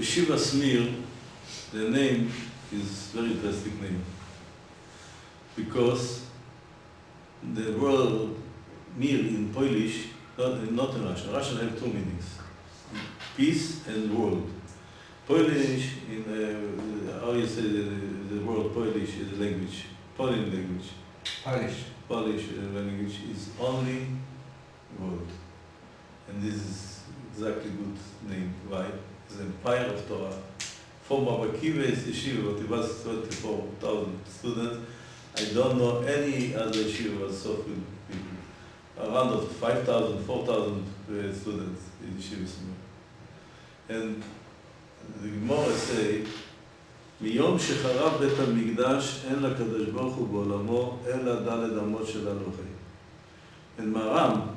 Yeshiva Smir, the name is very interesting name because the word mir in Polish, not in Russian. Russian have two meanings: peace and world. Polish, how you say the word Polish is a language, Polish language. Polish language is only word, and this is exactly good name. Why? It's the empire of Torah. For Rabbi Akiva's yeshiva, but it was 24,000 students. I don't know any other yeshiva was so few people. Around 5,000, 4,000 students in yeshiva. And the Gemara say, מיום שחרב בית המקדש אין לקדוש ברוך הוא בעולמו אלא ד' אמות של אלוהי. And Maram,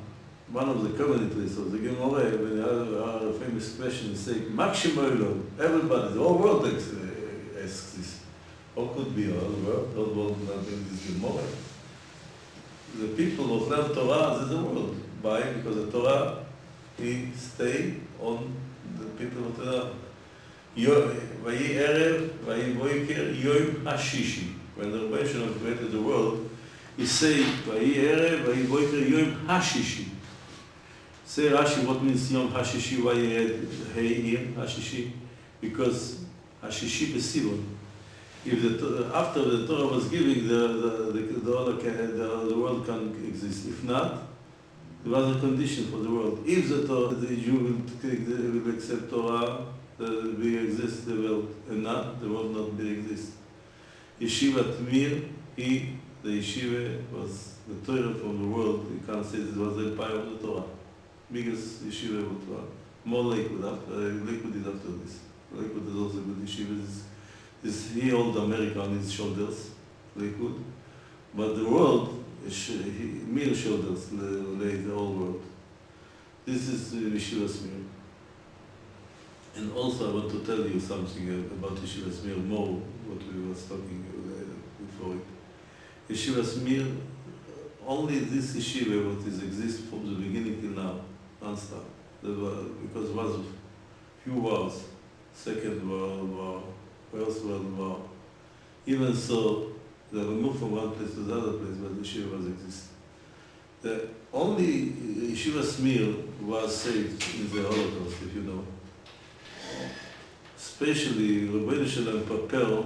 one of the commentators of the Gemara, when our famous question is saying, Maximum, everybody, the whole world asks this. How could be all the world not in this Gemara? The people of learn Torah is the world. Why? Because the Torah, he stay on the people of Torah. Vayi Erev, Vayi Boiker, Yom HaShishi. When the Rebbe Shalom created the world, he say, Vayi Erev, Vayi Boiker, Yom HaShishi. Say Rashi, what means Yom HaShishi, why he had Yom HaShishi? Because HaShishi B'Sivon. If after the Torah was giving, the world can exist. If not, there was a condition for the world. If the Jew will accept Torah, we exist, the world, and not, the world not will exist. Yeshivat Mir, the yeshiva was the Torah from the world. You can't say it was the empire of the Torah. Biggest yeshiva of Torah. More Lakewood is after this. Lakewood is also a good yeshiva. He holds America on his shoulders, Lakewood. But the world, Mir shoulders, lay the whole world. This is Yeshiva Smir. And also I want to tell you something about Yeshiva Smir, more what we were talking before it. Yeshiva Smir, only this yeshiva what is exists from the beginning till now, non-stop. Because it was few wars, Second World War, First World War. Even so, they were moved from one place to the other place, but the yeshiva was exist. The only Yeshiva Smir was saved in the Holocaust, if you know. Especially, Rabbeinu Shalom prepared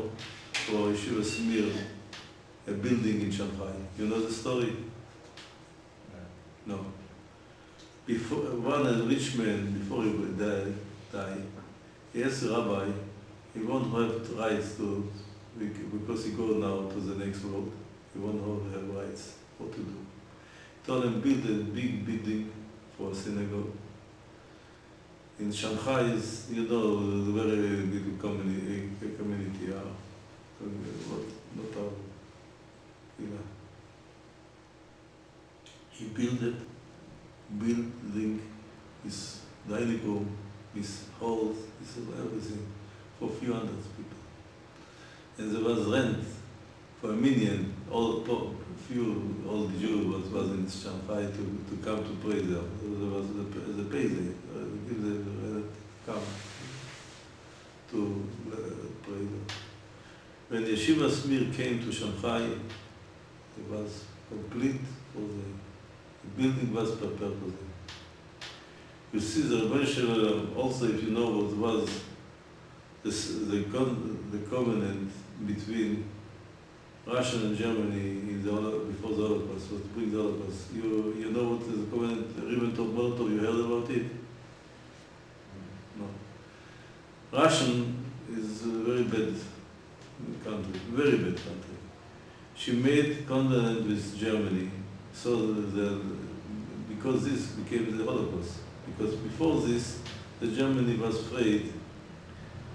for Yeshiva Smir a building in Shanghai. You know the story? No. Before, one rich man, before he would die, he asked the rabbi, he won't have rights to, because he goes now to the next world, he won't have rights, what to do. He told him, build a big building for a synagogue. In Shanghai is, you know, the very big community, not our, he built it, building his dining room, his halls, his everything, for a few hundred people. And there was rent for a million, all the Jews was in Shanghai to come to pray there. There was the pay there, give the come to pray there. When Yeshiva Smir came to Shanghai, it was complete for the building was prepared for them. You see the Rebbe also, if you know what was the covenant between Russia and Germany before the Holocaust, what brings the Holocaust. You know what is the covenant, Ribbentrop-Molotov, you heard about it? No. Russian is a very bad country, very bad country. She made covenant with Germany, so because this became the Holocaust. Because before this, the Germany was afraid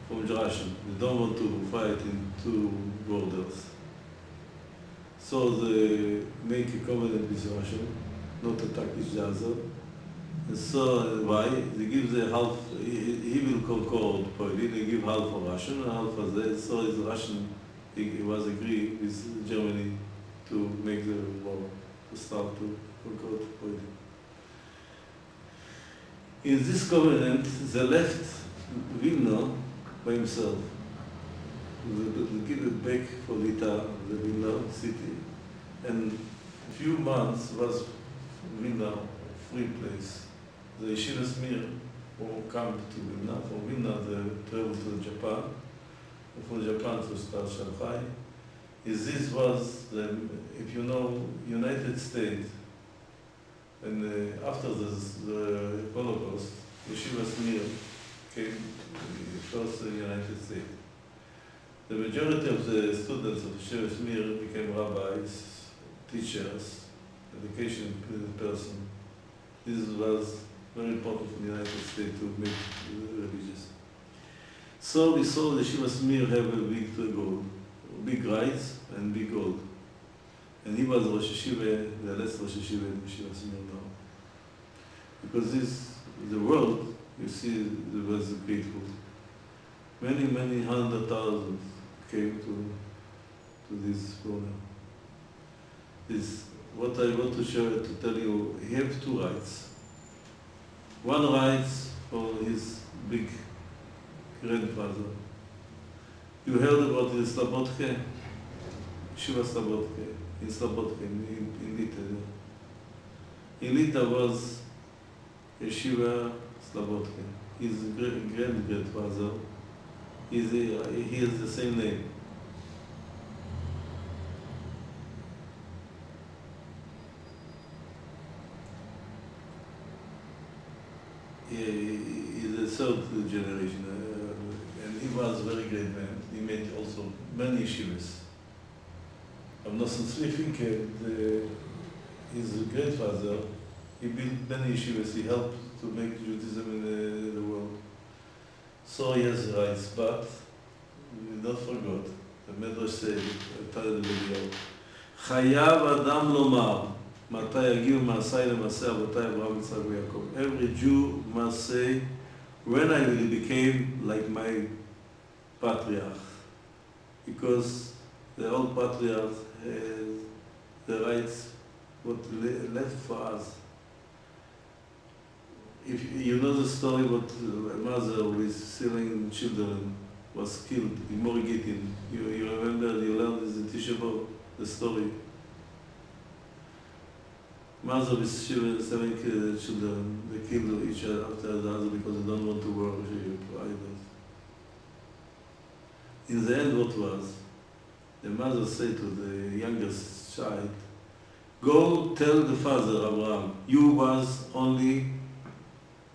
from Russian. They don't want to fight in two borders. So they make a covenant with Russia, not attack each other. And so why? They give the half, he will conquer Poland, they give half for Russian and half for that. So it's Russian, he was agreed with Germany to make the war, to start to conquer Poland. In this covenant, they left Vilna by himself. They give it back for Lita, the Vilna city. And a few months was Vilna, free place. The Yeshiva Mir will come to Vilna. From Vilna they travel to Japan. And from Japan to start Shanghai. This was, if you know, United States. And after the Holocaust, Yeshiva Mir came first to the United States. The majority of the students of Yeshiva Mir became rabbis, teachers, education person. This was very important for the United States to make religious. So we saw the Yeshiva Mir have a big goal, big rights and big gold. And he was Rosh Yeshiva, the last Rosh Yeshiva in Yeshiva Mir now. Because the world, you see, there was grateful. Many hundred thousands came to this program. This, what I want to show, to tell you, he has two rights. One right for his big grandfather. You heard about the Slobodka? Yeshiva Slobodka, in Slobodka, in Lita. In Lita was Yeshiva Slobodka. His great-grandfather, he has the same name. He's the third generation, and he was a very great man. He made also many yeshivas. I'm not sleeping, his grandfather, he built many yeshivas, he helped to make Judaism in the world. So he has rights, but we don't forget, the Medrash said, Chayav Adam Lomar, מתי יגיעו מעשי למעשה אבותי אברהם יצחק ויעקב. Every Jew must say, when I will became like my patriarch. Because the old patriarch has the rights what left for us. If you know the story what a mother with stealing children was killed in Morigitin. You remember, you learned this in Tisha B'Av, the story. Mother with 7 children, they killed each other after the other because they don't want to worship idols. In the end, what was? The mother said to the youngest child, go tell the father, Abraham, you was only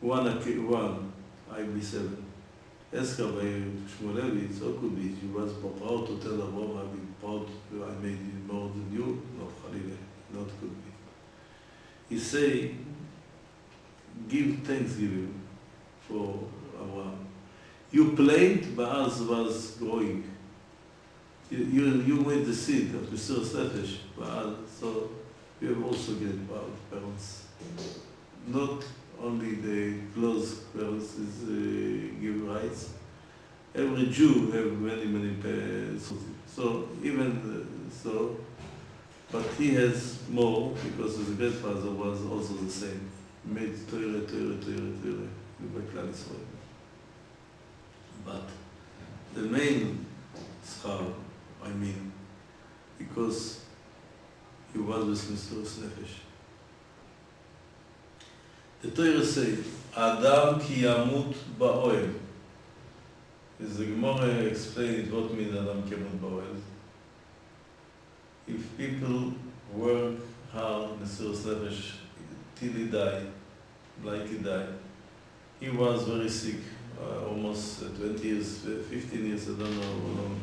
one, I be 7. Ask her by Shmulevitz, or could be, she was proud to tell Abraham, I've been proud, I made it more than you. No, Khalile, not could be. He say, give thanksgiving for Abraham. You planted, Baaz was growing. You made the seed of the Mesiras Nefesh, Baaz, so you have also get parents. Not only the close parents give rights. Every Jew have many parents. So even so, but he has more because his grandfather was also the same. He made Torah, Klal Yisrael. But the main schar, I mean, because he was with Mesiras Nefesh. The Torah says, Adam ki yamut ba'oel. As the Gemara explains what means Adam ki yamut ba'oel. If people work hard, Mesiras Nefesh, till he died, like he died, he was very sick, almost 20 years, 15 years, I don't know how long,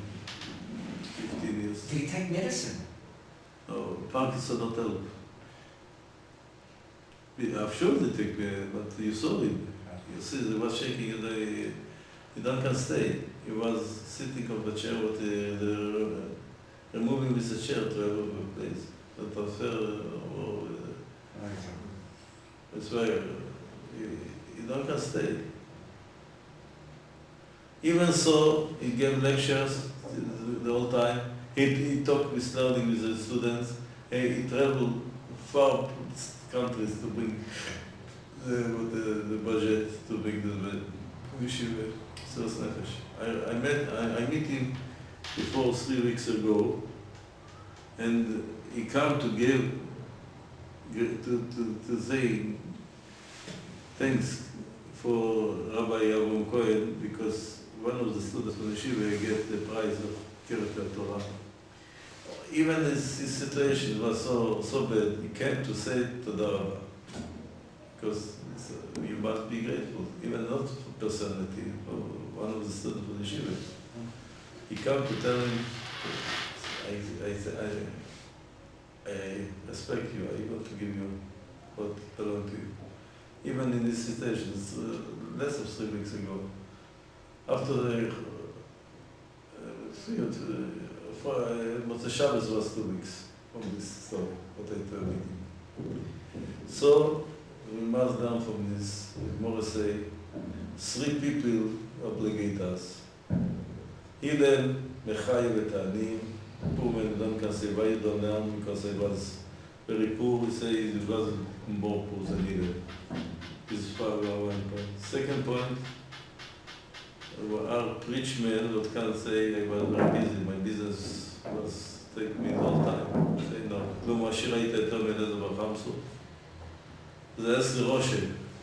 15 years. Did he take medicine? No, Parkinson not help. I'm sure they take, but you saw him. You see, he was shaking, he don't stay. He was sitting on the chair with removing with the chair to have a place. The transfer or that's why he don't stay. Even so, he gave lectures the whole time. He talked with learning with the students. He traveled far countries to bring the budget to bring the yeshiva. Mesiras Nefesh. I meet him before 3 weeks ago, and he came to to say thanks for Rabbi Avram Cohen, because one of the students from the Yeshiva get the prize of Kirat Torah. Even his situation was so bad, he came to say Toda Rabba, because you must be grateful, even not for personality, for one of the students from the Yeshiva. He came to tell him, I respect you, I want to give you what belongs to you. Even in this situation, it's less of 3 weeks ago. After the Motzei Shabbos was 2 weeks from this story, what I told you. So, we must learn from this, more say, 3 people obligate us. Hillel, Mechayev, et Ani. Poor man don't can say why you don't learn, because I was very poor. He says he wasn't more poor than Hillel. This is far away one point. Second point, our preach man, what can I say, I was very busy. My business was taking me a long time. Say no. לא משאיר היית יותר מלא דבר חמסו. זה אסר רושה.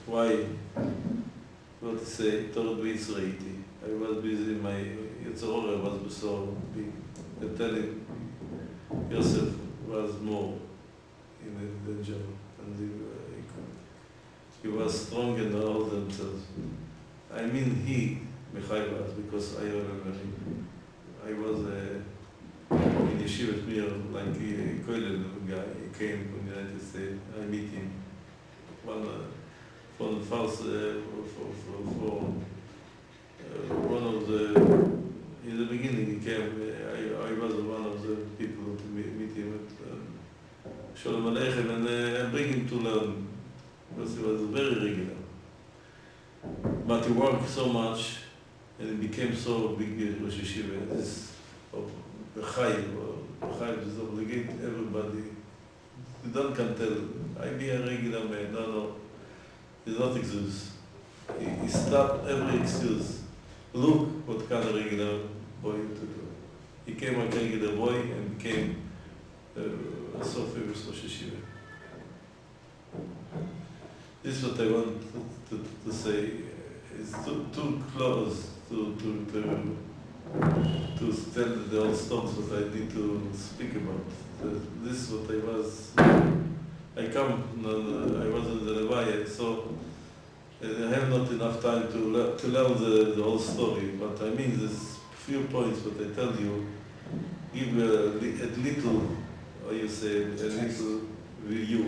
Why? What to say, תורד בישראיתי. I was busy, my Yitzhak was so big. And telling Yosef was more in the danger, and he was strong and all themselves. I mean Michai was, because I remember him. I was in Yeshivat Mir, like a Koilel guy. He came from the United States. I meet him. One from the first, one of the, in the beginning he came, I was one of the people to meet him at Shalom Aleichem, and bring him to learn, because he was very regular. But he worked so much, and he became so big Rosh Yeshiva. This B'chai is obligate everybody. You don't can tell, I be a regular man, no, it's not excuse. He stopped every excuse. Look what kind of regular boy to do. He came a regular boy and became a so famous Rosh Yeshiva. This is what I want to say. It's too close to tell the old stories what I need to speak about. This is what I was. I was in the Levaya, so I have not enough time to learn the whole story, but I mean there's few points that I tell you, give a little, or you say, a little review,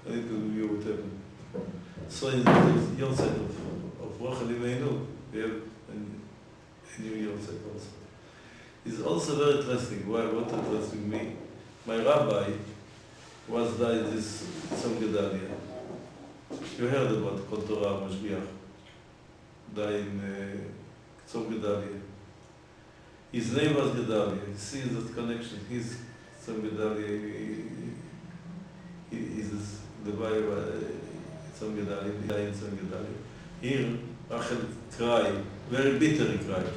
a little review whatever. So in your side of Rochel Imeinu, we have a new your side also. It's also very interesting. Why? What interesting me? My rabbi was died this Tzom Gedalia. You heard about Kol Torah Mashgiach. Died in Tzom Gedalia. His name was Gedalia. You see that connection. He's Tzom Gedalia. He is the Bible. Tzom Gedalia. He died in Tzom Gedalia. Here, Rachel cried, very bitter he cried.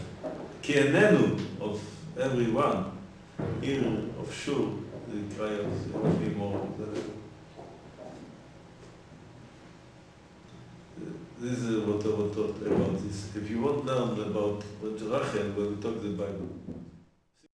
Ki enenu of everyone. Here, of sure, the cry of be more than ever. This is what I want to talk about this. If you want to learn about Rachel, when we talk the Bible.